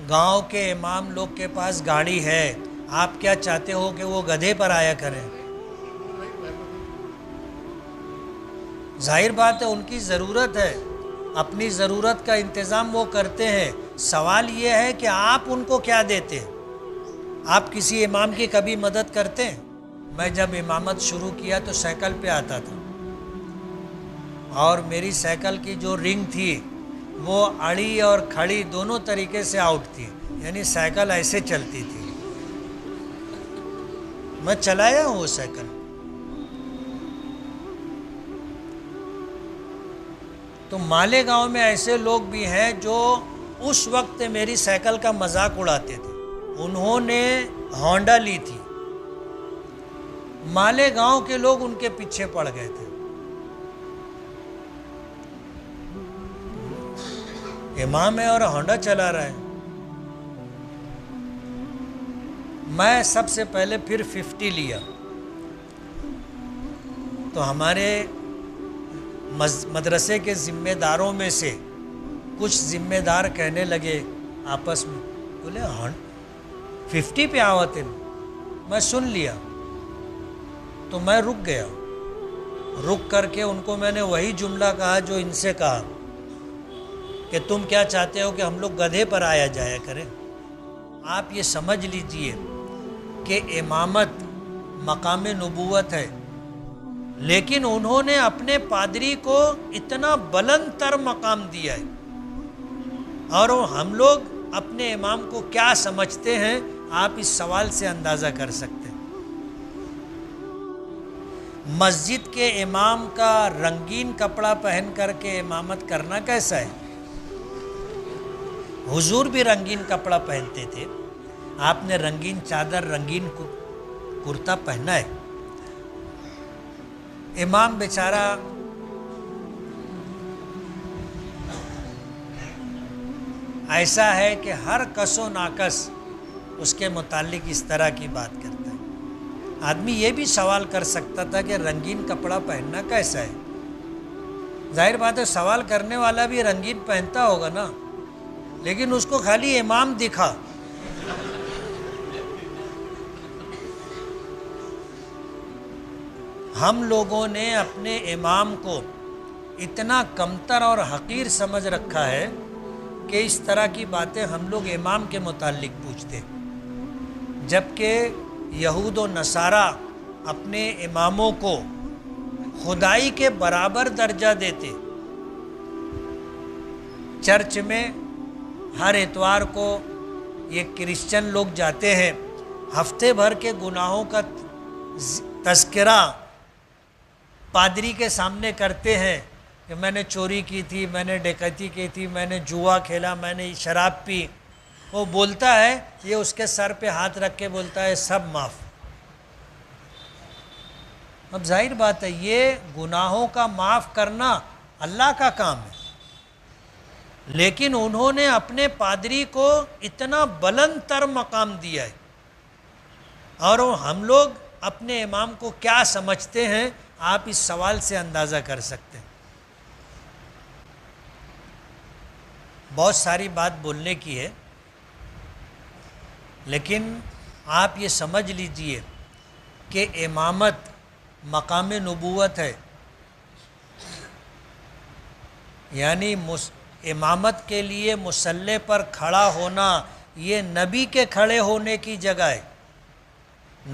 گاؤں کے امام لوگ کے پاس گاڑی ہے، آپ کیا چاہتے ہو کہ وہ گدھے پر آیا کریں؟ ظاہر بات ہے ان کی ضرورت ہے، اپنی ضرورت کا انتظام وہ کرتے ہیں۔ سوال یہ ہے کہ آپ ان کو کیا دیتے ہیں؟ آپ کسی امام کی کبھی مدد کرتے ہیں؟ میں جب امامت شروع کیا تو سائیکل پہ آتا تھا، اور میری سائیکل کی جو رنگ تھی وہ اڑی اور کھڑی دونوں طریقے سے آؤٹ تھی، یعنی سائیکل ایسے چلتی تھی۔ میں چلایا ہوں وہ سائیکل۔ تو مالیگاؤں میں ایسے لوگ بھی ہیں جو اس وقت میری سائیکل کا مذاق اڑاتے تھے۔ انہوں نے ہونڈا لی تھی، مالیگاؤں کے لوگ ان کے پیچھے پڑ گئے تھے۔ امام ہے اور ہونڈا چلا رہا ہے۔ میں سب سے پہلے پھر 50 لیا، تو ہمارے مدرسے کے ذمہ داروں میں سے کچھ ذمہ دار کہنے لگے آپس میں، بولے 50 پہ آوتے۔ میں سن لیا تو میں رک گیا، رک کر کے ان کو میں نے وہی جملہ کہا جو ان سے کہا کہ تم کیا چاہتے ہو کہ ہم لوگ گدھے پر آیا جایا کریں؟ آپ یہ سمجھ لیجئے کہ امامت مقام نبوت ہے، لیکن انہوں نے اپنے پادری کو اتنا بلند تر مقام دیا ہے، اور ہم لوگ اپنے امام کو کیا سمجھتے ہیں آپ اس سوال سے اندازہ کر سکتے ہیں۔ مسجد کے امام کا رنگین کپڑا پہن کر کے امامت کرنا کیسا ہے؟ حضور بھی رنگین کپڑا پہنتے تھے، آپ نے رنگین چادر رنگین کرتا پہنا ہے۔ امام بیچارہ ایسا ہے کہ ہر کس و ناکس اس کے متعلق اس طرح کی بات کرتا ہے۔ آدمی یہ بھی سوال کر سکتا تھا کہ رنگین کپڑا پہننا کیسا ہے؟ ظاہر بات ہے سوال کرنے والا بھی رنگین پہنتا ہوگا نا، لیکن اس کو خالی امام دکھا۔ ہم لوگوں نے اپنے امام کو اتنا کمتر اور حقیر سمجھ رکھا ہے کہ اس طرح کی باتیں ہم لوگ امام کے متعلق پوچھتے، جبکہ یہود و نصارہ اپنے اماموں کو خدائی کے برابر درجہ دیتے۔ چرچ میں ہر اتوار کو یہ کرسچن لوگ جاتے ہیں، ہفتے بھر کے گناہوں کا تذکرہ پادری کے سامنے کرتے ہیں کہ میں نے چوری کی تھی، میں نے ڈکیتی کی تھی، میں نے جوا کھیلا، میں نے شراب پی۔ وہ بولتا ہے، یہ اس کے سر پہ ہاتھ رکھ کے بولتا ہے سب معاف۔ اب ظاہر بات ہے یہ گناہوں کا معاف کرنا اللہ کا کام ہے، لیکن انہوں نے اپنے پادری کو اتنا بلند تر مقام دیا ہے، اور ہم لوگ اپنے امام کو کیا سمجھتے ہیں آپ اس سوال سے اندازہ کر سکتے ہیں۔ بہت ساری بات بولنے کی ہے، لیکن آپ یہ سمجھ لیجئے کہ امامت مقام نبوت ہے، یعنی امامت کے لیے مصلی پر کھڑا ہونا یہ نبی کے کھڑے ہونے کی جگہ ہے۔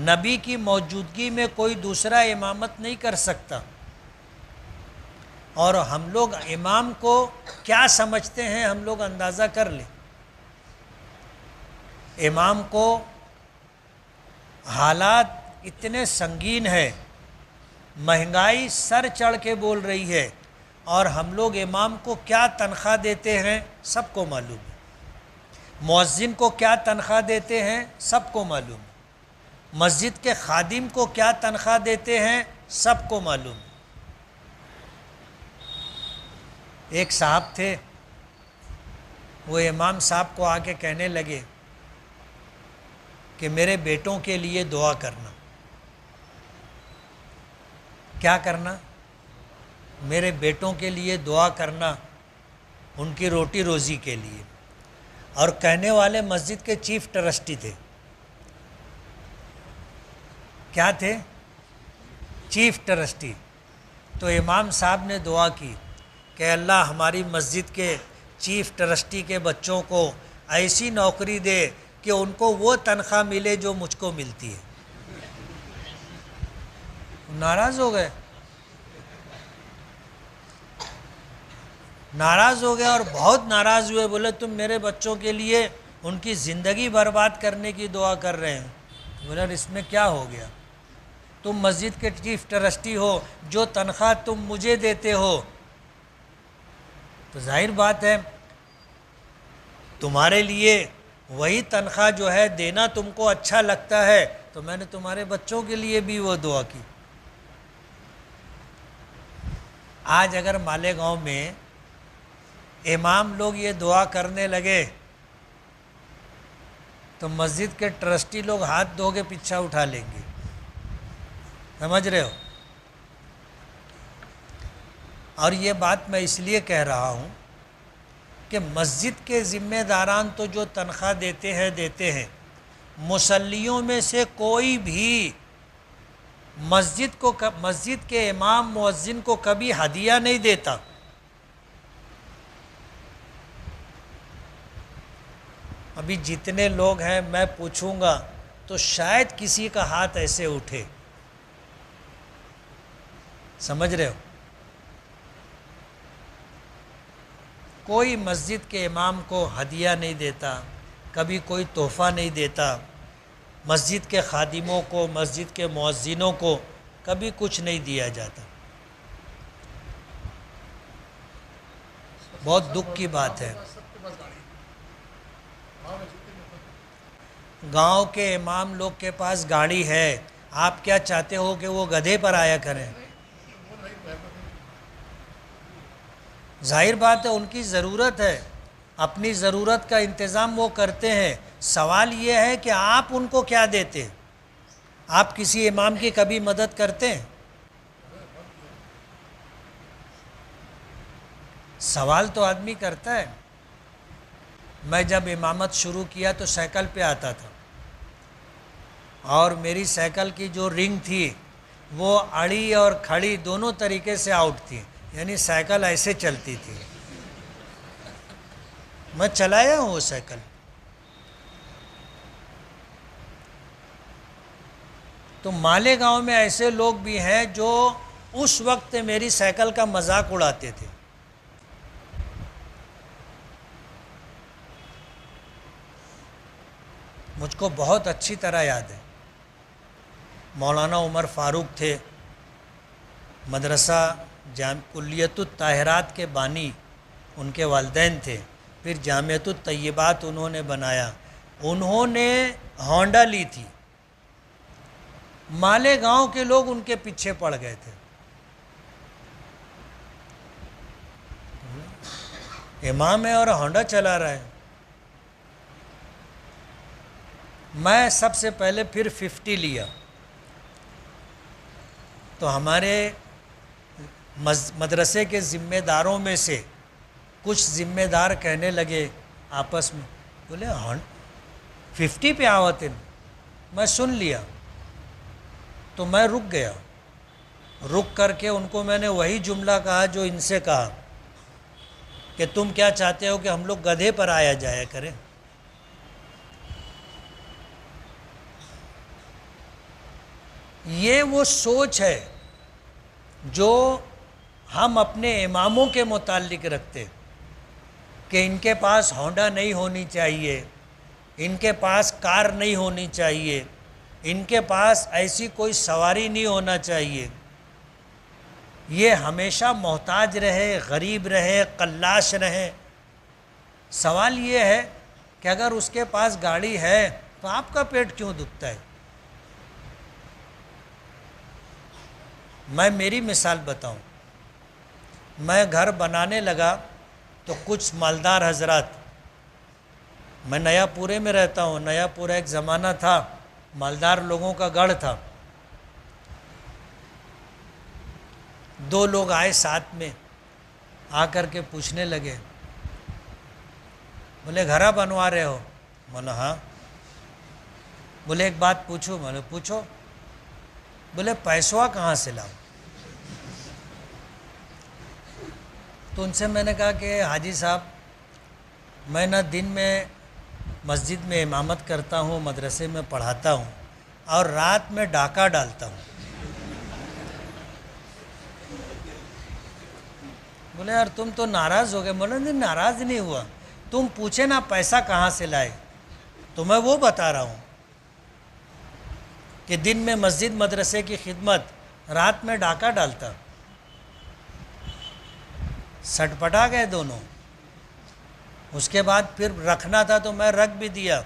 نبی کی موجودگی میں کوئی دوسرا امامت نہیں کر سکتا، اور ہم لوگ امام کو کیا سمجھتے ہیں ہم لوگ اندازہ کر لیں۔ امام کو حالات اتنے سنگین ہیں، مہنگائی سر چڑھ کے بول رہی ہے، اور ہم لوگ امام کو کیا تنخواہ دیتے ہیں سب کو معلوم ہے، مؤذن کو کیا تنخواہ دیتے ہیں سب کو معلوم ہے، مسجد کے خادم کو کیا تنخواہ دیتے ہیں سب کو معلوم ہے۔ ایک صاحب تھے، وہ امام صاحب کو آ کے کہنے لگے کہ میرے بیٹوں کے لیے دعا کرنا۔ کیا کرنا؟ میرے بیٹوں کے لیے دعا کرنا، ان کی روٹی روزی کے لیے۔ اور کہنے والے مسجد کے چیف ٹرسٹی تھے. کیا تھے؟ Chief trustee. تو امام صاحب نے دعا کی کہ اللہ ہماری مسجد کے چیف ٹرسٹی کے بچوں کو ایسی نوکری دے کہ ان کو وہ تنخواہ ملے جو مجھ کو ملتی ہے. ناراض ہو گئے، ناراض ہو گئے اور بہت ناراض ہوئے. بولے تم میرے بچوں کے لیے ان کی زندگی برباد کرنے کی دعا کر رہے ہیں. بولے اس میں کیا ہو گیا؟ تم مسجد کے چیف ٹرسٹی ہو، جو تنخواہ تم مجھے دیتے ہو تو ظاہر بات ہے تمہارے لیے وہی تنخواہ جو ہے دینا تم کو اچھا لگتا ہے، تو میں نے تمہارے بچوں کے لیے بھی وہ دعا کی. آج اگر مالیگاؤں میں امام لوگ یہ دعا کرنے لگے تو مسجد کے ٹرسٹی لوگ ہاتھ دھو کے پیچھا اٹھا لیں گے. سمجھ رہے ہو؟ اور یہ بات میں اس لیے کہہ رہا ہوں کہ مسجد کے ذمہ داران تو جو تنخواہ دیتے ہیں مصلیوں میں سے کوئی بھی مسجد کے امام مؤذن کو کبھی ہدیہ نہیں دیتا. ابھی جتنے لوگ ہیں میں پوچھوں گا تو شاید کسی کا ہاتھ ایسے اٹھے. سمجھ رہے ہو؟ کوئی مسجد کے امام کو ہدیہ نہیں دیتا، کبھی کوئی تحفہ نہیں دیتا. مسجد کے خادموں کو، مسجد کے مؤذنوں کو کبھی کچھ نہیں دیا جاتا. بہت دکھ کی بات ہے. گاؤں کے امام لوگ کے پاس گاڑی ہے، آپ کیا چاہتے ہو کہ وہ گدھے پر آیا کریں؟ ظاہر بات ہے ان کی ضرورت ہے، اپنی ضرورت کا انتظام وہ کرتے ہیں. سوال یہ ہے کہ آپ ان کو کیا دیتے؟ آپ کسی امام کی کبھی مدد کرتے ہیں؟ سوال تو آدمی کرتا ہے. میں جب امامت شروع کیا تو سائیکل پہ آتا تھا، اور میری سائیکل کی جو رنگ تھی وہ اڑی اور کھڑی دونوں طریقے سے آؤٹ تھی، یعنی سائیکل ایسے چلتی تھی. میں چلایا ہوں وہ سائیکل. تو مالیگاؤں میں ایسے لوگ بھی ہیں جو اس وقت میری سائیکل کا مذاق اڑاتے تھے. مجھ کو بہت اچھی طرح یاد ہے، مولانا عمر فاروق تھے، مدرسہ کلیت الطاہرات کے بانی ان کے والدین تھے. پھر جامعۃ الطیبات انہوں نے بنایا. انہوں نے ہونڈا لی تھی. مالیگاؤں کے لوگ ان کے پیچھے پڑ گئے تھے. امام ہے اور ہونڈا چلا رہا ہے. میں سب سے پہلے پھر 50 لیا تو ہمارے مدرسے کے ذمہ داروں میں سے کچھ ذمہ دار کہنے لگے آپس میں، بولے 50 پہ آوتن. میں سن لیا تو میں رک گیا. رک کر کے ان کو میں نے وہی جملہ کہا جو ان سے کہا کہ تم کیا چاہتے ہو کہ ہم لوگ گدھے پر آیا جایا کریں؟ یہ وہ سوچ ہے جو ہم اپنے اماموں کے متعلق رکھتے کہ ان کے پاس ہونڈا نہیں ہونی چاہیے، ان کے پاس کار نہیں ہونی چاہیے، ان کے پاس ایسی کوئی سواری نہیں ہونا چاہیے. یہ ہمیشہ محتاج رہے، غریب رہے، قلاش رہے. سوال یہ ہے کہ اگر اس کے پاس گاڑی ہے تو آپ کا پیٹ کیوں دکھتا ہے؟ میں میری مثال بتاؤں. میں گھر بنانے لگا تو کچھ مالدار حضرات، میں نیا پورے میں رہتا ہوں، نیا پورا ایک زمانہ تھا مالدار لوگوں کا گڑھ تھا. 2 لوگ آئے ساتھ میں، آ کر کے پوچھنے لگے، بولے گھر بنوا رہے ہو؟ بولا ہاں۔ بولے ایک بات پوچھو؟ بولے پوچھو۔ بولے پیسوا کہاں سے لاؤ؟ تو ان سے میں نے کہا کہ حاجی صاحب میں نہ دن میں مسجد میں امامت کرتا ہوں، مدرسے میں پڑھاتا ہوں، اور رات میں ڈاکہ ڈالتا ہوں۔ بولے یار تم تو ناراض ہو گئے۔ بولے نہیں ناراض نہیں ہوا، تم پوچھے نا پیسہ کہاں سے لائے، تو میں وہ بتا رہا ہوں کہ دن میں مسجد مدرسے کی خدمت، رات میں ڈاکہ ڈالتا۔ سٹ پٹا گئے دونوں۔ اس کے بعد پھر رکھنا تھا تو میں رکھ بھی دیا۔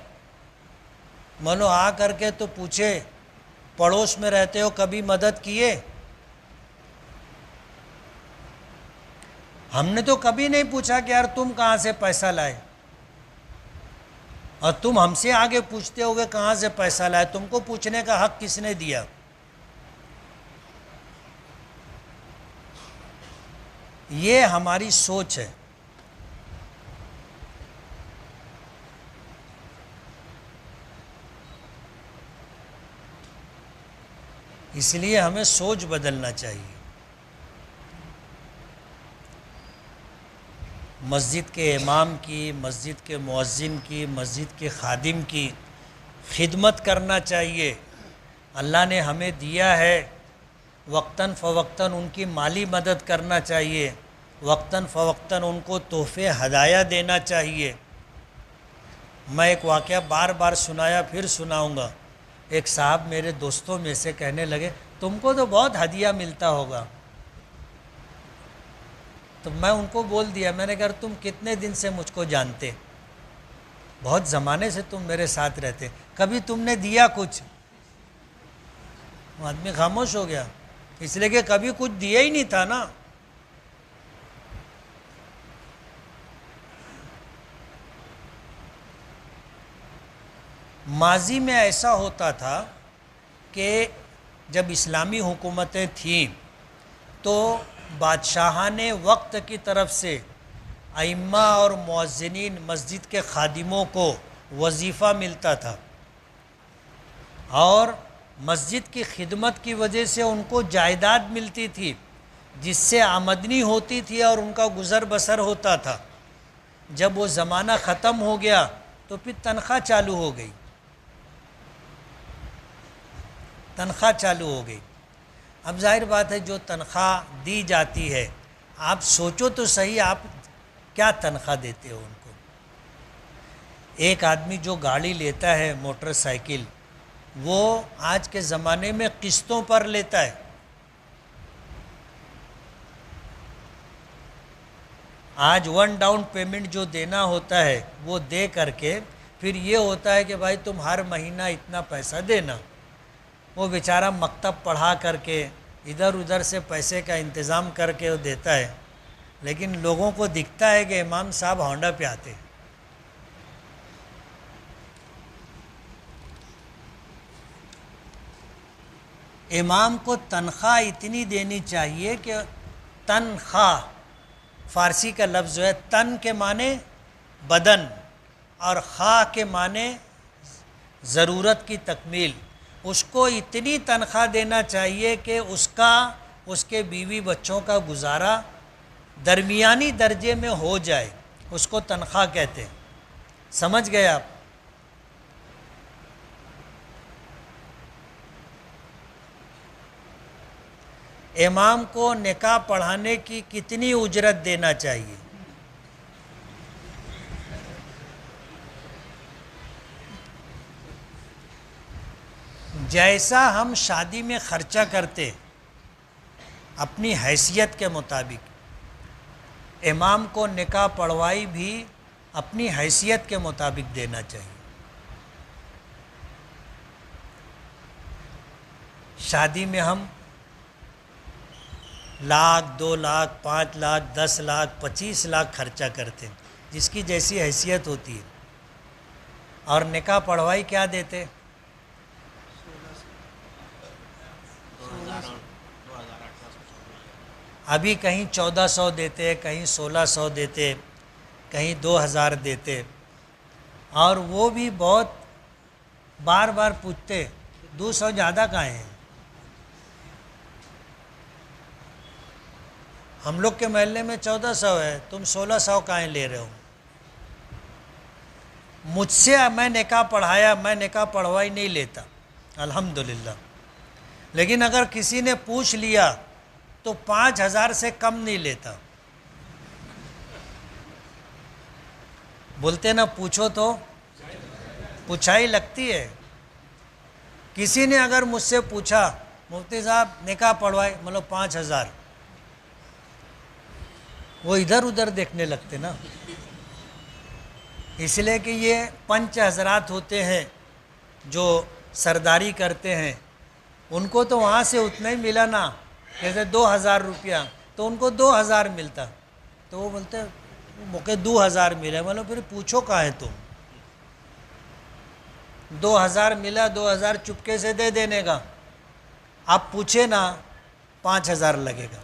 منو آ کر کے تو پوچھے پڑوس میں رہتے ہو کبھی مدد کیے؟ ہم نے تو کبھی نہیں پوچھا کہ یار تم کہاں سے پیسہ لائے، اور تم ہم سے آگے پوچھتے ہوئے کہاں سے پیسہ لائے، تم کو پوچھنے کا حق کس نے دیا؟ یہ ہماری سوچ ہے۔ اس لیے ہمیں سوچ بدلنا چاہیے۔ مسجد کے امام کی، مسجد کے مؤذن کی، مسجد کے خادم کی خدمت کرنا چاہیے۔ اللہ نے ہمیں دیا ہے، وقتاً فوقتاً ان کی مالی مدد کرنا چاہیے، وقتاً فوقتاً ان کو تحفے ہدایہ دینا چاہیے۔ میں ایک واقعہ بار بار سنایا، پھر سناؤں گا۔ ایک صاحب میرے دوستوں میں سے کہنے لگے تم کو تو بہت ہدیہ ملتا ہوگا۔ تو میں ان کو بول دیا، میں نے کہا تم کتنے دن سے مجھ کو جانتے؟ بہت زمانے سے تم میرے ساتھ رہتے، کبھی تم نے دیا کچھ؟ وہ آدمی خاموش ہو گیا، اس لیے کہ کبھی کچھ دیا ہی نہیں تھا نا۔ ماضی میں ایسا ہوتا تھا کہ جب اسلامی حکومتیں تھیں تو بادشاہان وقت کی طرف سے ائمہ اور مؤذنین مسجد کے خادموں کو وظیفہ ملتا تھا، اور مسجد کی خدمت کی وجہ سے ان کو جائیداد ملتی تھی، جس سے آمدنی ہوتی تھی اور ان کا گزر بسر ہوتا تھا۔ جب وہ زمانہ ختم ہو گیا تو پھر تنخواہ چالو ہو گئی، تنخواہ چالو ہو گئی۔ اب ظاہر بات ہے جو تنخواہ دی جاتی ہے، آپ سوچو تو صحیح، آپ کیا تنخواہ دیتے ہو ان کو؟ ایک آدمی جو گاڑی لیتا ہے موٹر سائیکل، وہ آج کے زمانے میں قسطوں پر لیتا ہے۔ آج 1 ڈاؤن پیمنٹ جو دینا ہوتا ہے وہ دے کر کے پھر یہ ہوتا ہے کہ بھائی تم ہر مہینہ اتنا پیسہ دینا۔ وہ بیچارہ مکتب پڑھا کر کے ادھر ادھر سے پیسے کا انتظام کر کے وہ دیتا ہے، لیکن لوگوں کو دکھتا ہے کہ امام صاحب ہونڈا پہ آتے۔ امام کو تنخواہ اتنی دینی چاہیے کہ تنخواہ، فارسی کا لفظ جو ہے تن کے معنی بدن اور خواہ کے معنی ضرورت کی تکمیل، اس کو اتنی تنخواہ دینا چاہیے کہ اس کے بیوی بچوں کا گزارا درمیانی درجے میں ہو جائے، اس کو تنخواہ کہتے ہیں۔ سمجھ گئے آپ؟ امام کو نکاح پڑھانے کی کتنی اجرت دینا چاہیے؟ جیسا ہم شادی میں خرچہ کرتے اپنی حیثیت کے مطابق، امام کو نکاح پڑھوائی بھی اپنی حیثیت کے مطابق دینا چاہیے۔ شادی میں ہم 1,00,000 2,00,000 5,00,000 10,00,000 25,00,000 خرچہ کرتے ہیں، جس کی جیسی حیثیت ہوتی ہے، اور نکاح پڑھوائی کیا دیتے؟ ابھی کہیں 1,400 دیتے، کہیں 1,600 دیتے، کہیں 2,000 دیتے، اور وہ بھی بہت بار بار پوچھتے 200 زیادہ کہاں ہیں؟ ہم لوگ کے محلے میں 1400 ہے، تم 1600 کہاں لے رہے ہو؟ مجھ سے میں نکاح پڑھایا، میں نکاح پڑھوائی نہیں لیتا الحمدللہ، لیکن اگر کسی نے پوچھ لیا تو 5000 سے کم نہیں لیتا۔ بولتے نا پوچھو تو پوچھائی لگتی ہے۔ کسی نے اگر مجھ سے پوچھا مفتی صاحب نکاح پڑھوائے، مطلب 5000، وہ ادھر ادھر دیکھنے لگتے نا، اس لیے کہ یہ پنچ حضرات ہوتے ہیں جو سرداری کرتے ہیں، ان کو تو وہاں سے اتنا ہی ملا نا، جیسے 2000 روپیہ تو ان کو 2000 ملتا، تو وہ بولتے موقع 2000 ملے، مطلب پھر پوچھو کہاں ہے تم؟ 2000 ملا، 2000 چپکے سے دے دینے کا، آپ پوچھے نا 5000 لگے گا۔